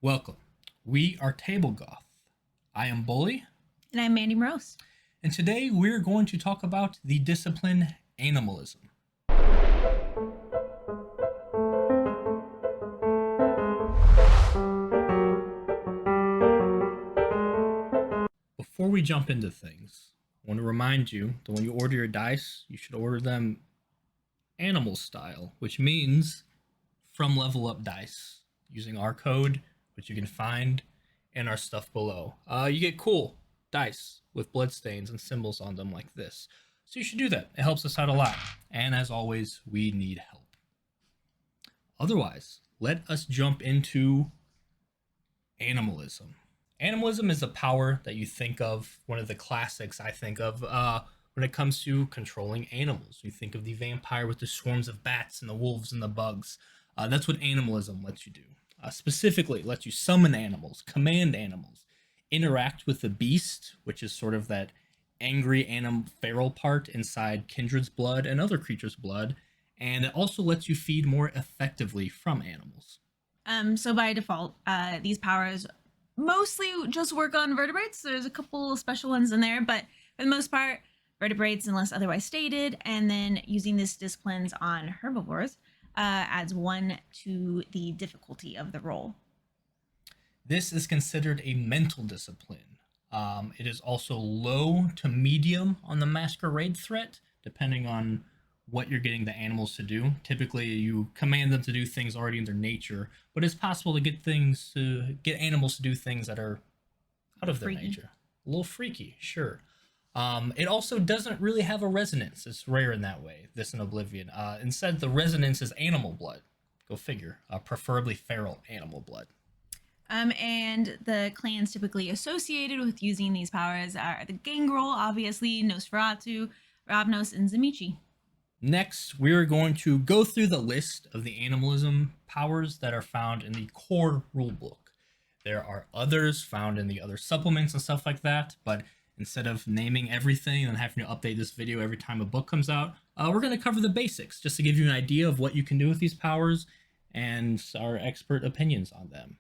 Welcome. We are Table Goth. I am Bully, And I'm Mandy Morose. and today we're going to talk about the discipline animalism. Before we jump into things, I want to remind you that when you order your dice, you should order them animal style, which means from Level Up Dice, using our code, which you can find in our stuff below. You get cool dice with bloodstains and symbols on them like this. So you should do that. It helps us out a lot. And as always, we need help. Otherwise, let us jump into animalism. Animalism is a power that you think of, one of the classics I think of when it comes to controlling animals. You think of the vampire with the swarms of bats and the wolves and the bugs. That's what animalism lets you do. Specifically, it lets you summon animals, command animals, interact with the beast, which is sort of that angry feral part inside kindred's blood and other creatures' blood, and it also lets you feed more effectively from animals. So by default, these powers mostly just work on vertebrates. There's a couple special ones in there, but for the most part, vertebrates unless otherwise stated. And then using these disciplines on herbivores adds one to the difficulty of the role. This is considered a mental discipline. It is also low to medium on the masquerade threat, depending on what you're getting the animals to do. Typically, you command them to do things already in their nature, but it's possible to get animals to do things that are out of their nature. A little freaky, sure. It also doesn't really have a resonance. It's rare in that way, this in Oblivion. Instead, the resonance is animal blood. Go figure. Preferably feral animal blood. And the clans typically associated with using these powers are the Gangrel, obviously, Nosferatu, Ravnos, and Zamichi. Next, we're going to go through the list of the animalism powers that are found in the Core Rulebook. There are others found in the other supplements and stuff like that, but instead of naming everything and having to update this video every time a book comes out, we're going to cover the basics just to give you an idea of what you can do with these powers and our expert opinions on them.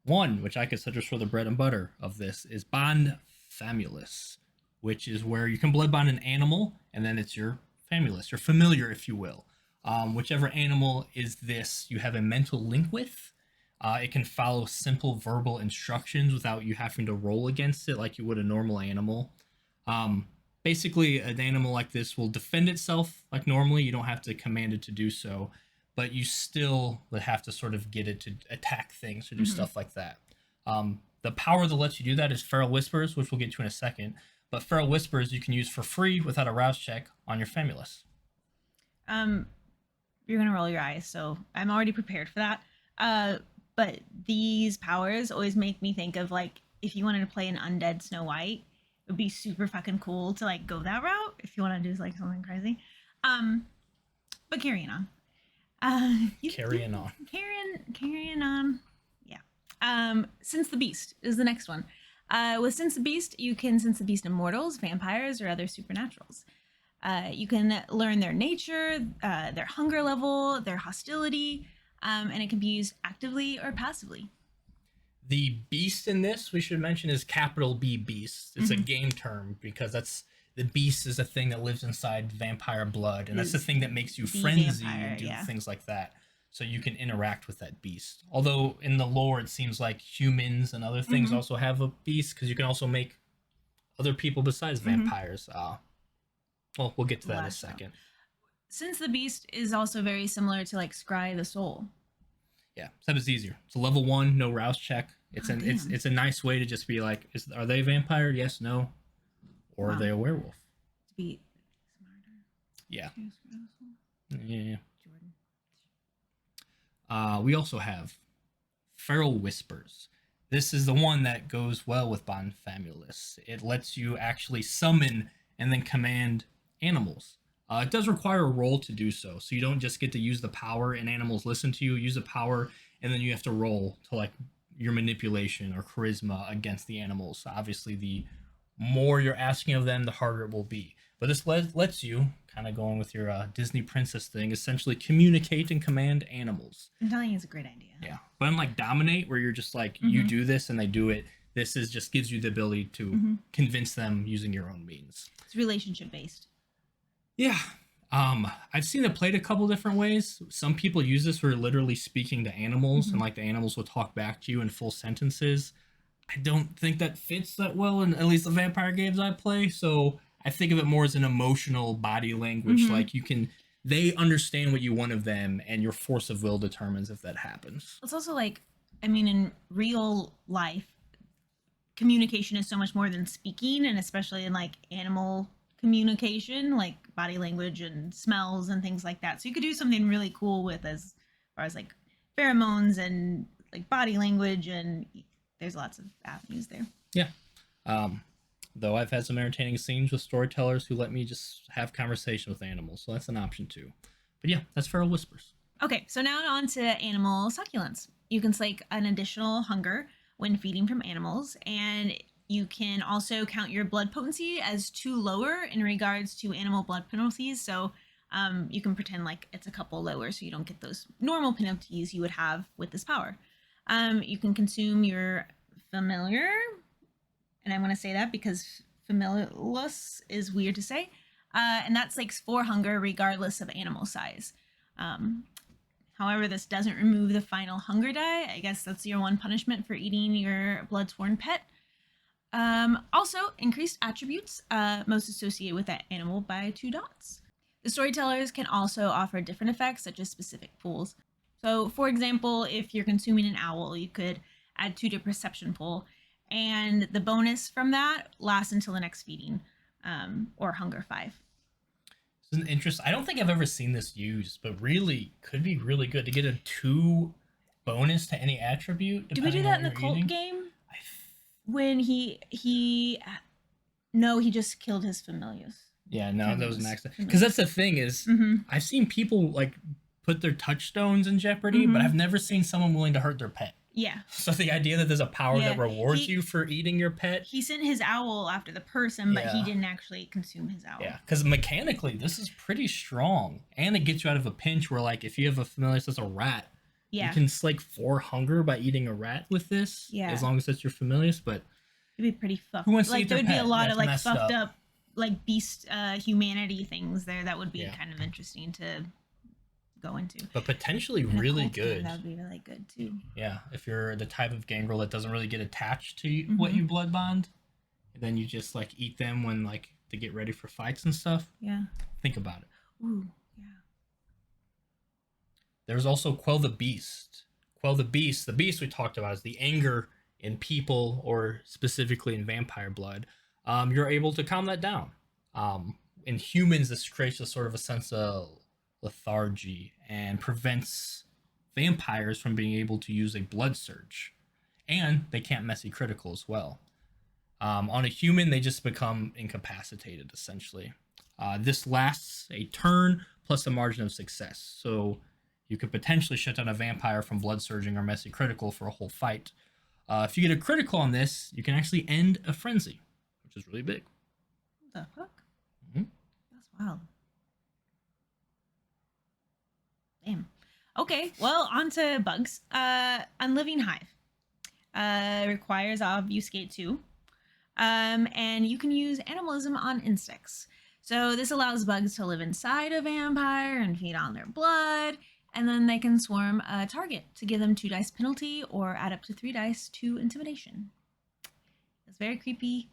One, which I consider sort of the bread and butter of this, is Bond Famulus, which is where you can blood bond an animal, and then it's your famulus, your familiar, if you will. Whichever animal is this, you have a mental link with. It can follow simple verbal instructions without you having to roll against it like you would a normal animal. Basically, an animal like this will defend itself like normally. You don't have to command it to do so, but you still would have to sort of get it to attack things or do stuff like that. The power that lets you do that is Feral Whispers, which we'll get to in a second. But Feral Whispers you can use for free without a rouse check on your famulus. You're gonna roll your eyes, so I'm already prepared for that. But these powers always make me think of, like, if you wanted to play an undead Snow White, it would be super fucking cool to, like, go that route if you want to do, like, something crazy. But carrying on. Carrying on. Carrying on. Yeah. Sense the Beast is the next one. With Sense the Beast, you can sense the beast in mortals, vampires, or other supernaturals. You can learn their nature, their hunger level, their hostility, and it can be used actively or passively. The beast in this, we should mention, is capital B beast. It's a game term because the beast is a thing that lives inside vampire blood, and that's the thing that makes you frenzy and do things like that. So you can interact with that beast. Although in the lore, it seems like humans and other things also have a beast, because you can also make other people besides vampires. Well, we'll get to that in a second. Since the beast is also very similar to, like, Scry the Soul. Yeah, except it's easier. It's a level 1, no rouse check. It's it's a nice way to just be like, are they a vampire? Yes, no. Or are they a werewolf? To be smarter. Yeah. Yeah. We also have Feral Whispers. This is the one that goes well with Bond Famulus. It lets you actually summon and then command animals. It does require a roll to do so, so you don't just get to use the power and animals listen to you. Use the power, and then you have to roll to, like, your manipulation or charisma against the animals. So obviously, the more you're asking of them, the harder it will be. But this lets you kind of going with your Disney princess thing, essentially communicate and command animals. I'm telling you, it's a great idea. Yeah. But unlike dominate, where you're just like, you do this and they do it, this is just gives you the ability to convince them using your own means. It's relationship based. Yeah. I've seen it played a couple different ways. Some people use this where you're literally speaking to animals and like the animals will talk back to you in full sentences. I don't think that fits that well in at least the vampire games I play. So I think of it more as an emotional body language. Like they understand what you want of them and your force of will determines if that happens. It's also like, I mean, in real life, communication is so much more than speaking, and especially in like animal communication, like body language and smells and things like that. So you could do something really cool with as far as like pheromones and like body language, and there's lots of avenues there. Yeah. Though I've had some entertaining scenes with storytellers who let me just have conversation with animals, so that's an option too. But yeah, that's Feral Whispers. Okay, so now on to animal succulents. You can slake an additional hunger when feeding from animals, and you can also count your blood potency as 2 lower in regards to animal blood penalties. So you can pretend like it's a couple lower so you don't get those normal penalties you would have with this power. You can consume your familiar, and I want to say that because familiarless is weird to say, and that's like 4 hunger regardless of animal size. However, this doesn't remove the final hunger die. I guess that's your 1 punishment for eating your blood-sworn pet. Also, increased attributes, most associated with that animal by 2 dots. The storytellers can also offer different effects, such as specific pools. So, for example, if you're consuming an owl, you could add 2 to perception pool, and the bonus from that lasts until the next feeding, or hunger 5. This is an interest. I don't think I've ever seen this used, but really could be really good to get a 2 bonus to any attribute. Did we do that in the cult game? When he just killed his familiars. Yeah, no, that was an accident. Because that's the thing is, I've seen people like put their touchstones in jeopardy, but I've never seen someone willing to hurt their pet. Yeah. So the idea that there's a power that rewards you for eating your pet. He sent his owl after the person, but he didn't actually consume his owl. Yeah, because mechanically, this is pretty strong. And it gets you out of a pinch where, like, if you have a familiar that's a rat, you can slake 4 hunger by eating a rat with this. Yeah. As long as it's your familius, but it'd be pretty fucked. Who wants to like eat their there would be pet? a lot That's of like messed fucked up like beast humanity things there that would be kind of interesting to go into. But potentially really good. That would be really good too. Yeah, if you're the type of gangrel that doesn't really get attached to what you blood bond, then you just like eat them when like to get ready for fights and stuff. Yeah. Think about it. Ooh, yeah. There's also Quell the Beast. Quell the Beast. The beast we talked about is the anger in people or specifically in vampire blood. You're able to calm that down. In humans, this creates a sort of a sense of lethargy and prevents vampires from being able to use a blood surge. And they can't messy critical as well. On a human, they just become incapacitated, essentially. This lasts a turn plus a margin of success. So you could potentially shut down a vampire from blood surging or messy critical for a whole fight. If you get a critical on this, you can actually end a frenzy, which is really big. What the fuck? That's wild. Damn. Okay, well, on to bugs. Unliving Hive requires obfuscate 2. And you can use animalism on insects. So this allows bugs to live inside a vampire and feed on their blood, and then they can swarm a target to give them 2 dice penalty or add up to 3 dice to intimidation. It's very creepy.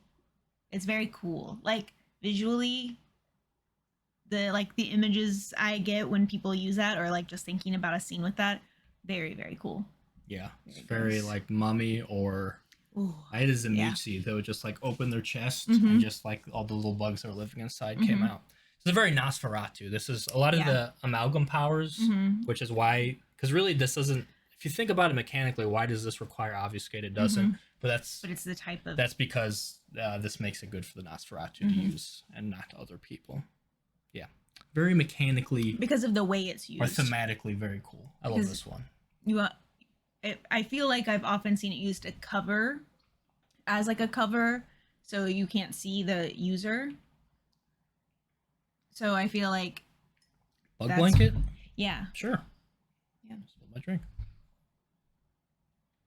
It's very cool. Like visually, the images I get when people use that, or like just thinking about a scene with that, very, very cool. Yeah, it's very like Mummy or I had a Zemutsi that would just like open their chest and just like all the little bugs that were living inside came out. It's a very Nosferatu. This is a lot of the amalgam powers, which is why, because really this doesn't, if you think about it mechanically, why does this require obfuscate? It doesn't, but it's the type of, that's because this makes it good for the Nosferatu to use and not other people. Yeah, very mechanically, because of the way it's used, or thematically very cool. I love this one. I feel like I've often seen it used to cover, as like a cover, so you can't see the user. So I feel like Bug that's blanket? yeah. Sure. Yeah. Spill my drink.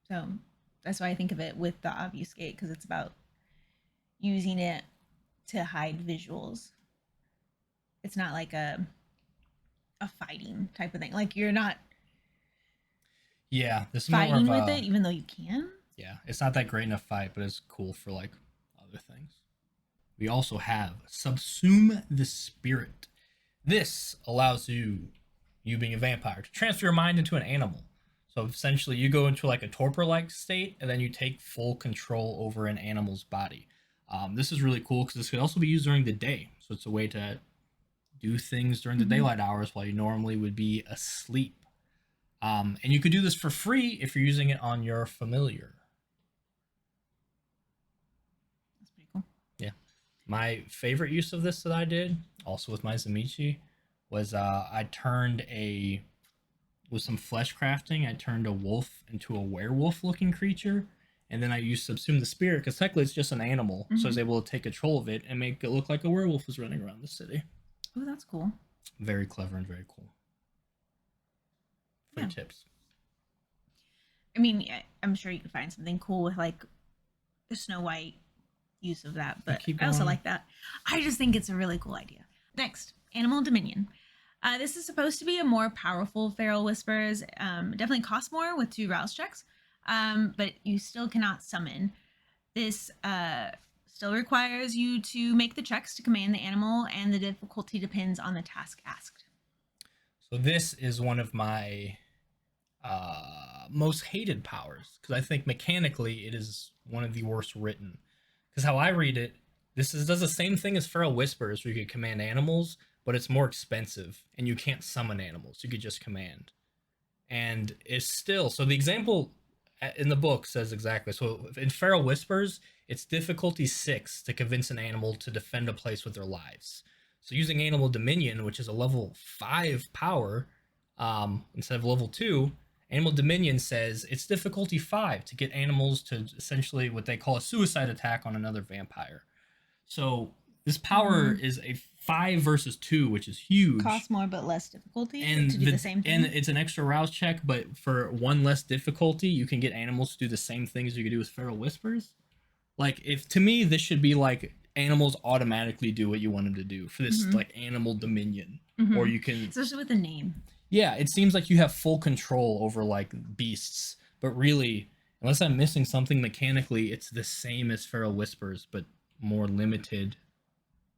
So that's why I think of it with the obfuscate, because it's about using it to hide visuals. It's not like a fighting type of thing. Like you're not Yeah, this is more fighting of with a it, even though you can. yeah. It's not that great in a fight, but it's cool for like other things. We also have Subsume the Spirit. This allows you being a vampire, to transfer your mind into an animal. So essentially, you go into like a torpor-like state, and then you take full control over an animal's body. This is really cool because this could also be used during the day. So it's a way to do things during the daylight hours while you normally would be asleep. And you could do this for free if you're using it on your familiar. That's pretty cool. Yeah. My favorite use of this that I did, also with my Zamichi, was I turned with some flesh crafting, I turned a wolf into a werewolf looking creature. And then I used Subsume the Spirit because technically it's just an animal. So I was able to take control of it and make it look like a werewolf was running around the city. Oh, that's cool. Very clever and very cool. Free Yeah. tips. I mean, I'm sure you could find something cool with like the Snow White use of that, but keep I also going. like that. I just think it's a really cool idea. Next, Animal Dominion. This is supposed to be a more powerful Feral Whispers. Definitely costs more with 2 rouse checks, but you still cannot summon. This still requires you to make the checks to command the animal, and the difficulty depends on the task asked. So this is one of my most hated powers because I think mechanically it is one of the worst written. Because how I read it, does the same thing as Feral Whispers, where you could command animals, but it's more expensive and you can't summon animals. You could just command, and it's still so. The example in the book says exactly so. In Feral Whispers, it's difficulty 6 to convince an animal to defend a place with their lives. So using Animal Dominion, which is a level 5 power, instead of level 2, Animal Dominion says it's difficulty 5 to get animals to essentially what they call a suicide attack on another vampire. So this power is a 5 versus 2, which is huge. Costs more but less difficulty And to do the same thing. And it's an extra rouse check, but for 1 less difficulty, you can get animals to do the same things you could do with Feral Whispers. Like, if to me, this should be like animals automatically do what you want them to do for this like Animal Dominion, or you can, especially with the name. yeah, it seems like you have full control over like beasts, but really, unless I'm missing something mechanically, it's the same as Feral Whispers, but more limited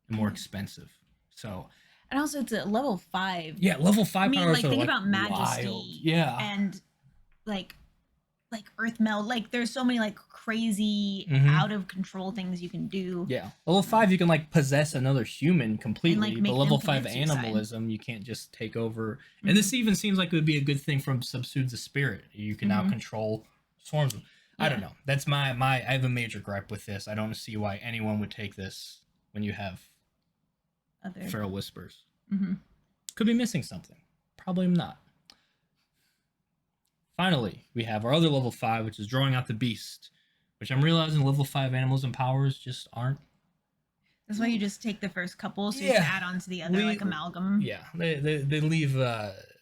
and more expensive. So And also, it's a level 5. yeah, level 5 I mean, powers like are think like about Majesty, wild. Yeah, and like Earth Meld. Like, there's so many like crazy out of control things you can do. yeah. Level 5, you can like possess another human completely, make but level them 5 commit suicide. animalism, you can't just take over. And this even seems like it would be a good thing from Subsume the Spirit. You can now control swarms. I don't know. That's my. I have a major gripe with this. I don't see why anyone would take this when you have Other. Feral Whispers. Could be missing something. Probably not. Finally, we have our other level 5, which is Drawing Out the Beast, which I'm realizing level 5 Animalism Powers just aren't. That's why you just take the first couple, so you just add on to the other, like amalgam. Yeah, they leave,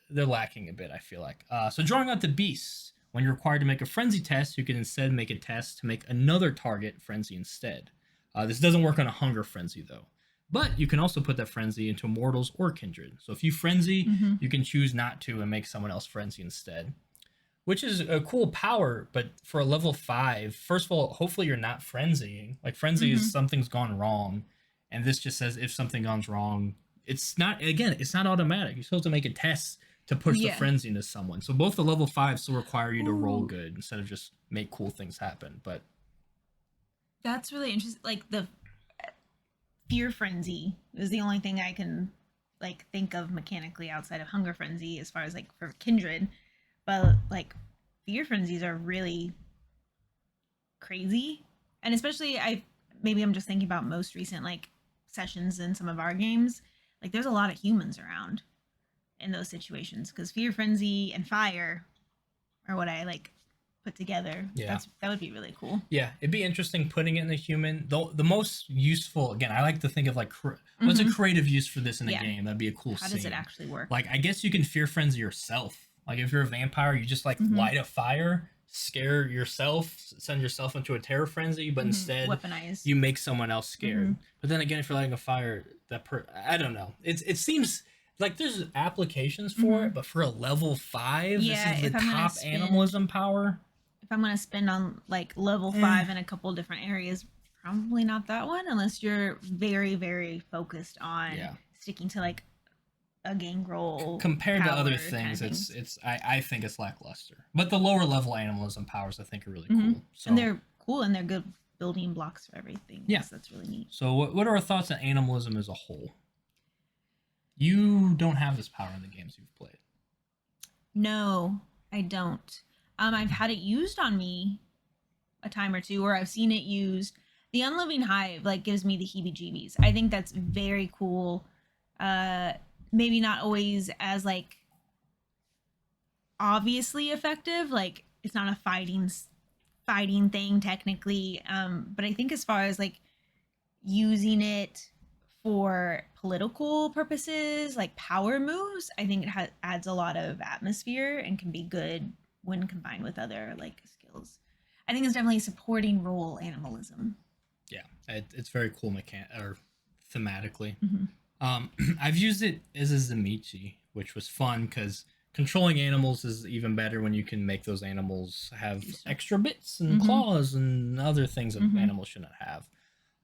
they're lacking a bit, I feel like. So Drawing Out the Beast, when you're required to make a frenzy test, you can instead make a test to make another target frenzy instead. This doesn't work on a hunger frenzy, though. But you can also put that frenzy into mortals or kindred. So if you frenzy, you can choose not to and make someone else frenzy instead. Which is a cool power, but for a level 5, first of all, hopefully you're not frenzying. Like, frenzy is something's gone wrong, and this just says if something goes wrong, it's not automatic. You're supposed to make a test to push the frenzy into someone. So both the level 5 still require you to roll good instead of just make cool things happen. But that's really interesting. Like, the fear frenzy is the only thing I can like think of mechanically outside of hunger frenzy as far as like for kindred. But like fear frenzies are really crazy, and especially I'm just thinking about most recent like sessions in some of our games. Like, there's a lot of humans around in those situations because fear frenzy and fire are what I like put together. Yeah. That would be really cool. Yeah, it'd be interesting putting it in a human. Though the most useful, again, I like to think of like what's a creative use for this in a game. That'd be a cool How scene. does it actually work? Like, I guess you can fear frenzy yourself. Like, if you're a vampire, you just like light a fire, scare yourself, send yourself into a terror frenzy, but instead weaponize. you make someone else scared. But then again, if you're lighting a fire, I don't know. It seems like there's applications for it, but for a level 5, this is the top animalism power. If I'm gonna spend on like level 5 in a couple different areas, probably not that one, unless you're very, very focused on sticking to like a gangrel. Compared to other things, I think it's lackluster. But the lower level animalism powers I think are really cool. So, and they're cool and they're good building blocks for everything. Yeah, so that's really neat. So what are our thoughts on animalism as a whole? You don't have this power in the games you've played. No, I don't. I've had it used on me a time or two, or I've seen it used. The Unliving Hive like gives me the heebie-jeebies. I think that's very cool. Maybe not always as like obviously effective. Like it's not a fighting thing technically. But I think as far as like using it for political purposes, like power moves, I think it adds a lot of atmosphere and can be good when combined with other like skills. I think it's definitely a supporting role animalism. Yeah, it's very cool thematically. I've used it as a Zamichi, which was fun because controlling animals is even better when you can make those animals have extra bits and claws and other things that animals shouldn't have.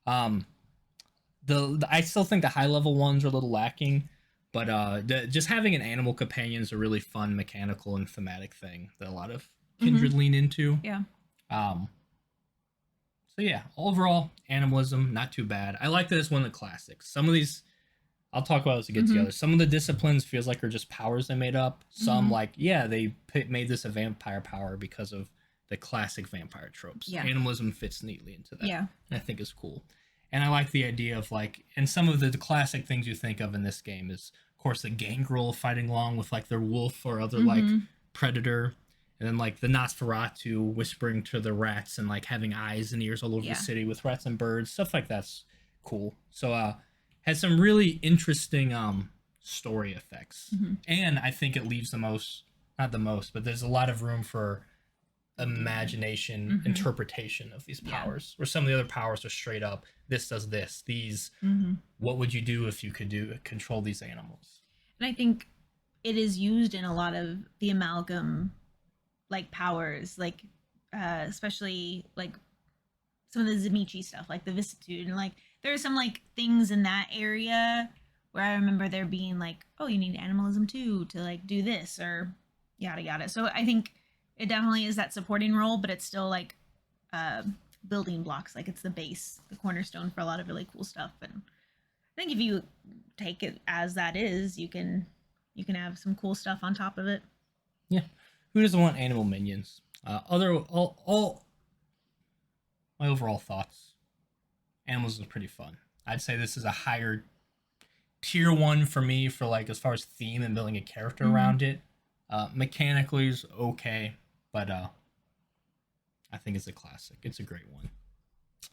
I still think the high level ones are a little lacking, but just having an animal companion is a really fun mechanical and thematic thing that a lot of Kindred lean into. Yeah. So yeah, overall, animalism, not too bad. I like that it's one of the classics. Some of these, I'll talk about as we get together. Some of the disciplines feels like are just powers they made up. Some they made this a vampire power because of the classic vampire tropes. Yeah. Animalism fits neatly into that. Yeah. And I think it's cool. And I like the idea of like, and some of the classic things you think of in this game is, of course, the gangrel fighting along with like their wolf or other like predator. And then like the Nosferatu whispering to the rats and like having eyes and ears all over the city with rats and birds. Stuff like that's cool. So has some really interesting story effects. And I think it leaves not the most, but there's a lot of room for imagination, interpretation of these powers. Where some of the other powers are straight up, this does this. These, what would you do if you could control these animals? And I think it is used in a lot of the amalgam like powers, like especially like some of the Zamichi stuff, like the vicissitude, and like there are some like things in that area where I remember there being like, oh, you need animalism too to like do this or yada yada. So I think it definitely is that supporting role, but it's still like building blocks. Like it's the base, the cornerstone for a lot of really cool stuff. And I think if you take it as that is, you can have some cool stuff on top of it. Yeah. Who doesn't want animal minions? All my overall thoughts. Animals is pretty fun. I'd say this is a higher tier 1 for me for like as far as theme and building a character around it. Mechanically is okay, but I think it's a classic. It's a great one.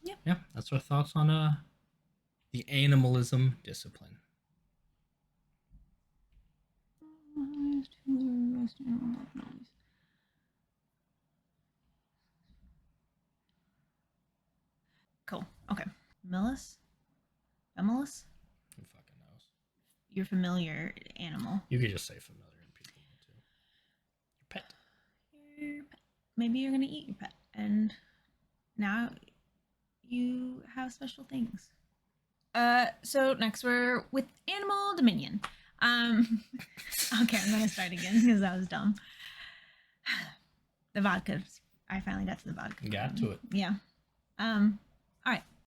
Yep. Yeah, that's our thoughts on the Animalism Discipline. Cool. Okay. Millis? Emilis? Who fucking knows? Your familiar animal. You could just say familiar and people know too. Your pet. Your pet. Maybe you're gonna eat your pet, and now you have special things. So next we're with Animal Dominion. Okay, I'm gonna start again because that was dumb. The vodka. I finally got to the vodka. Got to it. Yeah. All right.